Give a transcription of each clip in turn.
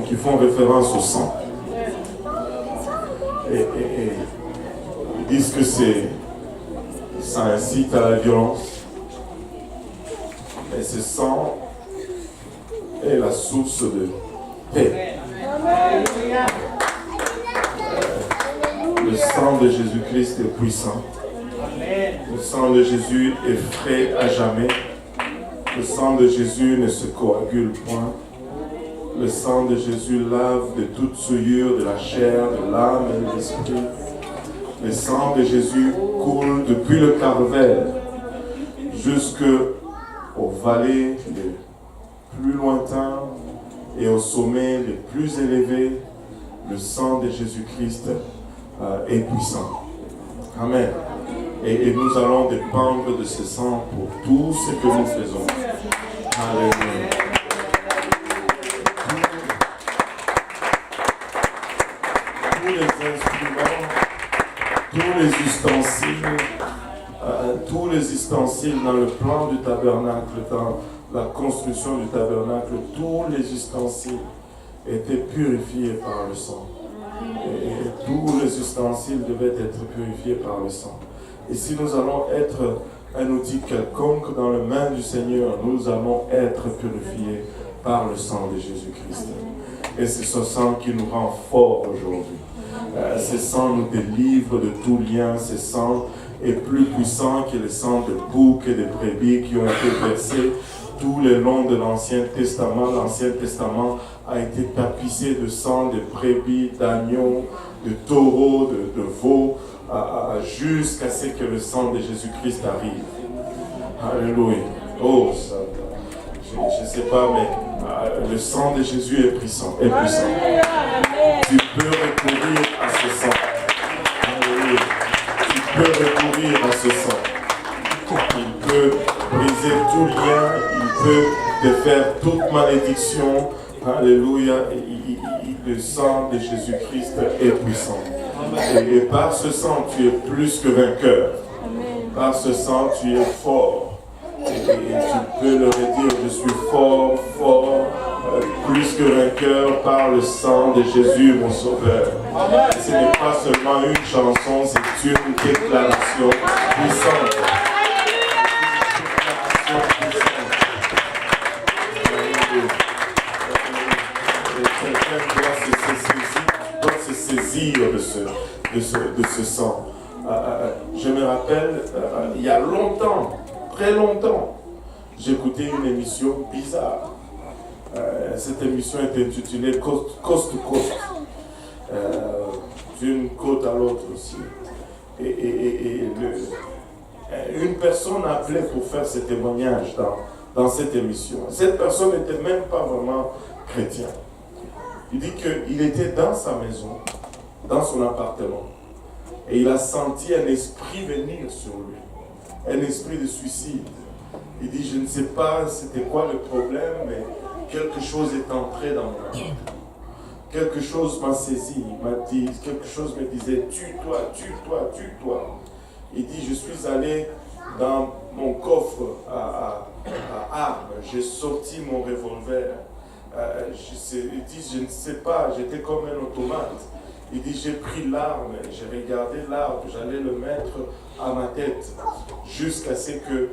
Qui font référence au sang. Et ils disent que ça incite à la violence. Et ce sang est la source de paix. Le sang de Jésus-Christ est puissant. Le sang de Jésus est frais à jamais. Le sang de Jésus ne se coagule point. Le sang de Jésus lave de toute souillure de la chair, de l'âme et de l'esprit. Le sang de Jésus coule depuis le Calvaire jusqu'aux vallées les plus lointains et aux sommets les plus élevés. Le sang de Jésus-Christ est puissant. Amen. Et nous allons dépendre de ce sang pour tout ce que nous faisons. Alléluia. Tous les instruments, tous les ustensiles dans le plan du tabernacle, dans la construction du tabernacle, tous les ustensiles étaient purifiés par le sang. Et tous les ustensiles devaient être purifiés par le sang. Et si nous allons être un outil quelconque dans les mains du Seigneur, nous allons être purifiés par le sang de Jésus-Christ. Et c'est ce sang qui nous rend forts aujourd'hui. Ce sang nous délivre de tout lien. Ce sang est plus puissant que le sang de boucs et de brebis qui ont été versés tout le long de l'Ancien Testament. L'Ancien Testament a été tapissé de sang de brebis, d'agneaux, de taureaux, de veaux, jusqu'à ce que le sang de Jésus-Christ arrive. Alléluia. Oh, ça, je ne sais pas, mais le sang de Jésus est puissant. Tu peux recourir à ce sang. Alléluia. Tu peux recourir à ce sang. Il peut briser tout lien, il peut défaire toute malédiction. Alléluia. Le sang de Jésus-Christ est puissant. Et par ce sang, tu es plus que vainqueur. Par ce sang, tu es fort. Et tu peux leur dire, je suis fort, plus que vainqueur par le sang de Jésus, mon Sauveur. Ce n'est pas seulement une chanson, c'est une déclaration puissante. Quelqu'un doit se saisir de ce sang. Je me rappelle, il y a longtemps, très longtemps, j'écoutais une émission bizarre. Cette émission était intitulée Coast to Coast, d'une côte à l'autre aussi. Une personne a appelé pour faire ce témoignage dans cette émission. Cette personne n'était même pas vraiment chrétien. Il dit qu'il était dans sa maison, dans son appartement, et il a senti un esprit venir sur lui, un esprit de suicide. Il dit, je ne sais pas c'était quoi le problème, mais quelque chose est entré dans mon âme. Quelque chose m'a saisi, il m'a dit, quelque chose me disait, tue-toi, tue-toi, tue-toi. Il dit, je suis allé dans mon coffre à armes, j'ai sorti mon revolver. Il dit, je ne sais pas, j'étais comme un automate. Il dit, j'ai pris l'arme, j'ai regardé l'arme, j'allais le mettre à ma tête, jusqu'à ce que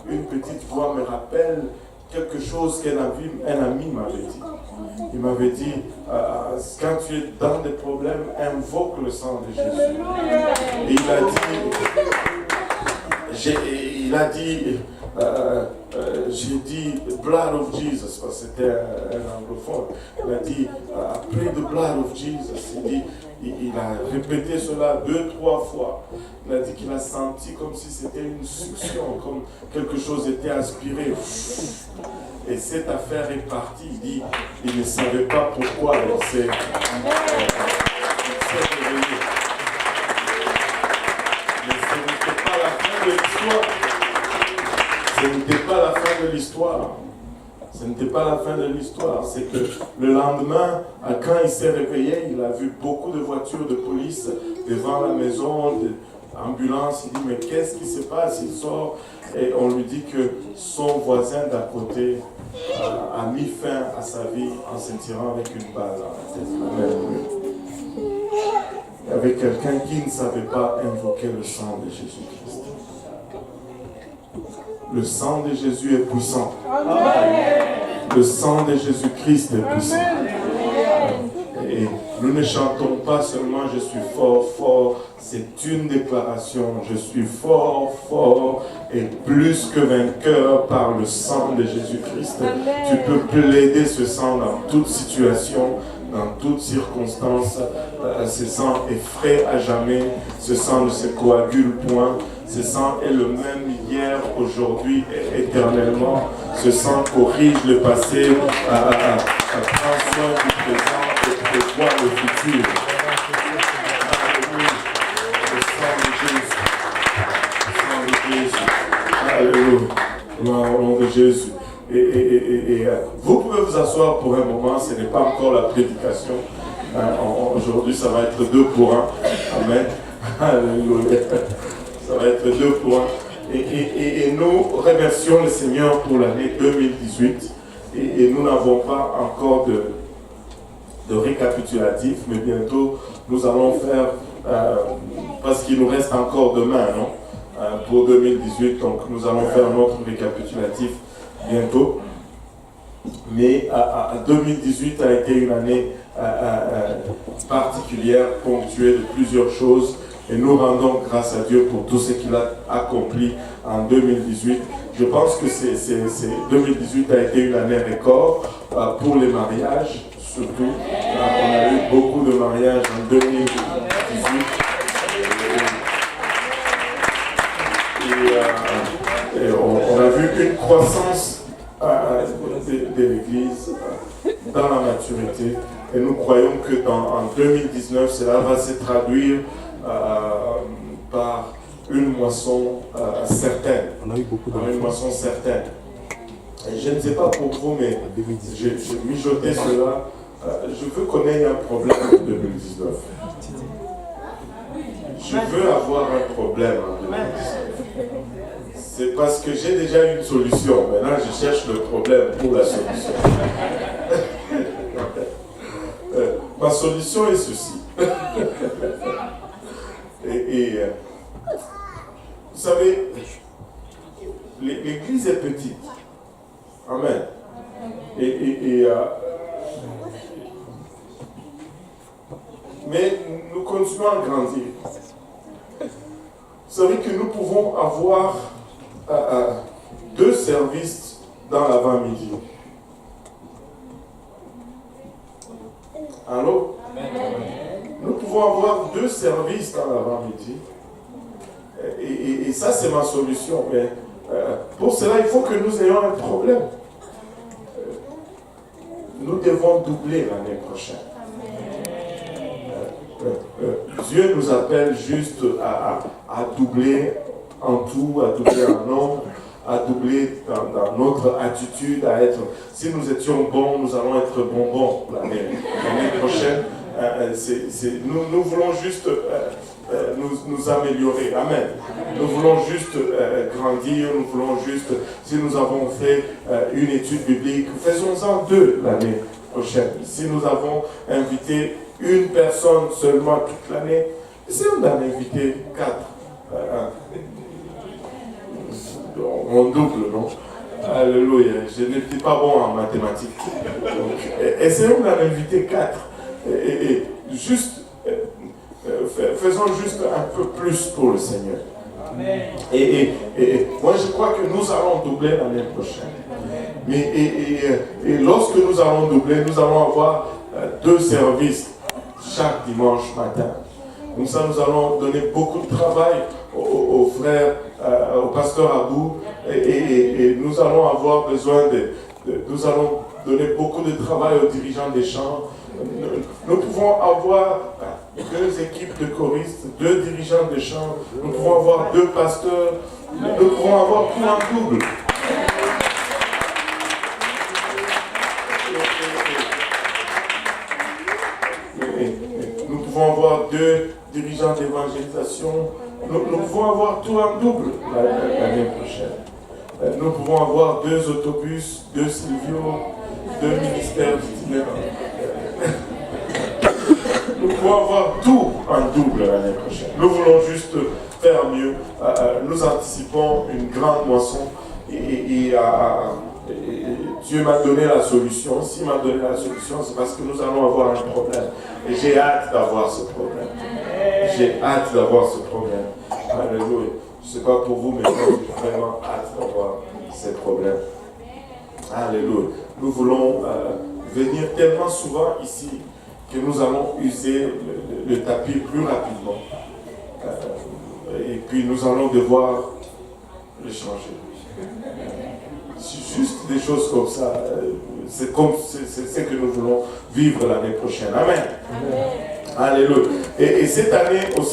une petite voix me rappelle quelque chose qu'un ami m'avait dit. Il m'avait dit, quand tu es dans des problèmes, invoque le sang de Jésus. Et il a dit, j'ai dit blood of Jesus, parce que c'était un anglophone. Il a dit plead the blood of Jesus. Il a répété cela 2-3 fois. Il a dit qu'il a senti comme si c'était une succion, comme quelque chose était aspiré. Et cette affaire est partie. Il dit, il ne savait pas pourquoi il s'est réveillé. Mais ce n'était pas la fin de l'histoire. Ce n'était pas la fin de l'histoire. Ce n'était pas la fin de l'histoire. C'est que le lendemain, quand il s'est réveillé, il a vu beaucoup de voitures de police devant la maison, d'ambulance. Il dit, mais qu'est-ce qui se passe? Il sort et on lui dit que son voisin d'à côté a mis fin à sa vie en se tirant avec une balle dans la tête. Avec quelqu'un qui ne savait pas invoquer le sang de Jésus-Christ. Le sang de Jésus est puissant. Amen. Le sang de Jésus-Christ est puissant. Et nous ne chantons pas seulement je suis fort, fort. C'est une déclaration. Je suis fort, fort et plus que vainqueur par le sang de Jésus-Christ. Tu peux plaider ce sang dans toute situation, dans toutes circonstances. Ce sang est frais à jamais. Ce sang ne se coagule point. Ce sang est le même hier, aujourd'hui et éternellement. Ce sang corrige le passé, prend soin du présent et prévoit le futur. Le sang de Jésus. Le sang de Jésus. Alléluia. Au nom de Jésus. Et vous pouvez vous asseoir pour un moment, ce n'est pas encore la prédication. Aujourd'hui, ça va être 2 pour 1. Amen. Alléluia. Ça va être 2 pour 1. Et nous remercions le Seigneur pour l'année 2018. Et nous n'avons pas encore de récapitulatif, mais bientôt nous allons faire, parce qu'il nous reste encore demain, non? Pour 2018, donc nous allons faire notre récapitulatif bientôt. Mais 2018 a été une année particulière, ponctuée de plusieurs choses. Et nous rendons grâce à Dieu pour tout ce qu'il a accompli en 2018. Je pense que 2018 a été une année record pour les mariages, surtout. On a eu beaucoup de mariages en 2018. Et on a vu une croissance de l'Église dans la maturité. Et nous croyons que en 2019, cela va se traduire par une moisson certaine. On a eu beaucoup de une moisson certaine. Et je ne sais pas pour vous, mais j'ai mijoté cela. Je veux qu'on ait un problème en 2019. Je veux avoir un problème en 2019. C'est parce que j'ai déjà une solution. Maintenant, je cherche le problème pour la solution. Ma solution est ceci. Et vous savez, l'Église est petite. Amen. Mais nous continuons à grandir. Vous savez que nous pouvons avoir 2 services dans l'avant-midi. Allô? Nous pouvons avoir 2 services dans l'avant-midi. Et ça, c'est ma solution. Mais pour cela, il faut que nous ayons un problème. Nous devons doubler l'année prochaine. Dieu nous appelle juste à doubler en tout, à doubler en nombre, à doubler dans notre attitude, à être. Si nous étions bons, nous allons être bonbons l'année prochaine. Nous voulons juste nous améliorer. Amen. Nous voulons juste grandir, nous voulons juste, si nous avons fait une étude biblique, faisons-en 2 l'année prochaine. Si nous avons invité une personne seulement toute l'année, essayons d'en inviter 4. On double, non? Alléluia. Je n'étais pas bon en mathématiques. Donc, essayons d'en inviter 4. Et juste, faisons juste un peu plus pour le Seigneur. Amen. Et moi, je crois que nous allons doubler l'année prochaine. Et lorsque nous allons doubler, nous allons avoir 2 services chaque dimanche matin. Comme ça, nous allons donner beaucoup de travail aux frères, au pasteur Abou, et nous allons avoir besoin nous allons donner beaucoup de travail aux dirigeants des chants. Nous pouvons avoir 2 équipes de choristes, 2 dirigeants de chants, nous pouvons avoir 2 pasteurs, nous pouvons avoir tout en double. Nous pouvons avoir 2 dirigeants d'évangélisation, nous pouvons avoir tout en double l'année prochaine. Nous pouvons avoir 2 autobus, 2 Silvio, 2 ministères itinérants. Nous pouvons avoir tout en double l'année prochaine. Nous voulons juste faire mieux. Nous anticipons une grande moisson et Dieu m'a donné la solution. S'il m'a donné la solution, c'est parce que nous allons avoir un problème. Et j'ai hâte d'avoir ce problème. J'ai hâte d'avoir ce problème. Alléluia. Je ne sais pas pour vous, mais j'ai vraiment hâte d'avoir ces problèmes. Alléluia. Nous voulons venir tellement souvent ici. que nous allons user le tapis plus rapidement. Et puis nous allons devoir le changer. C'est juste des choses comme ça. C'est ce que nous voulons vivre l'année prochaine. Amen. Amen. Alléluia. Et cette année aussi,